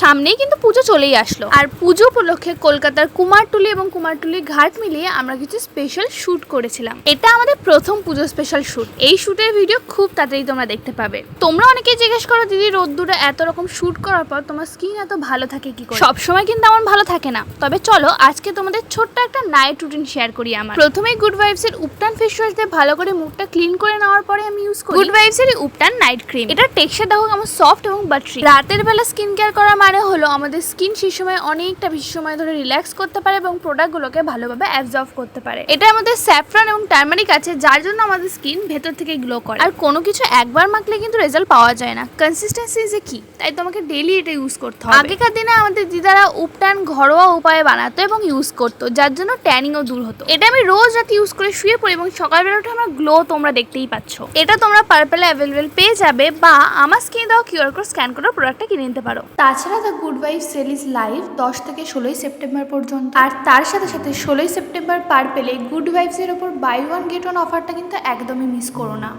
সামনেই কিন্তু পুজো চলেই আসলো, আর পুজো উপলক্ষে কলকাতার কুমারটুলি এবং কুমারটুলি ঘাট মিলিয়ে আমরা কিছু স্পেশাল শুট করেছিলাম। এটা আমাদের প্রথম পুজো স্পেশাল শুট। এই শুটের ভিডিও খুব তাড়াতাড়ি তোমরা দেখতে পাবে। তোমরা অনেকেই জিজ্ঞেস করো, দিদি রোদ্দুরে এত রকম শুট করার পর তোমার স্কিন এত ভালো থাকে কি করে? সবসময় কিন্তু এমন ভালো থাকে না। তবে চলো আজকে তোমাদের ছোট্ট একটা নাইট রুটিন শেয়ার করি। আমার প্রথমেই গুড ভাইবস এর উপটান ফেস ওয়াশ দিয়ে ভালো করে মুখটা ক্লিন করে নেওয়ার পরে আমি ইউজ করি গুড ভাইবস এর উপটান নাইট ক্রিম। এটা টেক্সচার দেখো কেমন সফট এবং বাটারি। রাতের বেলা স্কিন কেয়ার করার মানে হলো আমাদের স্কিন সেই সময় অনেকটা বেশি সময় ধরে রিল্যাক্স করতে পারে এবং প্রোডাক্টগুলোকে ভালোভাবে অ্যাবজর্ব করতে পারে। এটার মধ্যে স্যাফরন এবং টার্মারিক আছে, যার জন্য আমাদের স্কিন ভেতর থেকে গ্লো করে। আর কোনো কিছু একবার মাখলে কিন্তু রেজাল্ট পাওয়া যায় না, কনসিস্টেন্সি ইজ এ কি। তাই তোমাকে ডেইলি এটা ইউজ করতে হবে। আগেকার দিনে আমাদের দিদারা উপটান ঘরোয়া উপায়ে বানাতো এবং ইউজ করতো, যার জন্য ট্যানিংও দূর হতো। এটা আমি রোজ রাতে ইউজ করে শুয়ে পড়ি এবং সকালবেলাটা আমার গ্লো তোমরা দেখতেই পাচ্ছ। এটা তোমরা পার্পেলে অ্যাভেলেবেল পেয়ে যাবে, বা আমার স্ক্রিনে দেওয়া কিউআর কোড স্ক্যান করে প্রোডাক্টটা কিনে নিতে পারো। তাছাড়া the good vibes sale is live 10 থেকে 16 সেপ্টেম্বর পর্যন্ত। আর তার সাথে সাথে 16 সেপ্টেম্বর পার্পেলে গুড ভাইবস এর উপর বাই ওয়ান গেট ওয়ান অফারটা কিন্তু একদমই মিস করো না।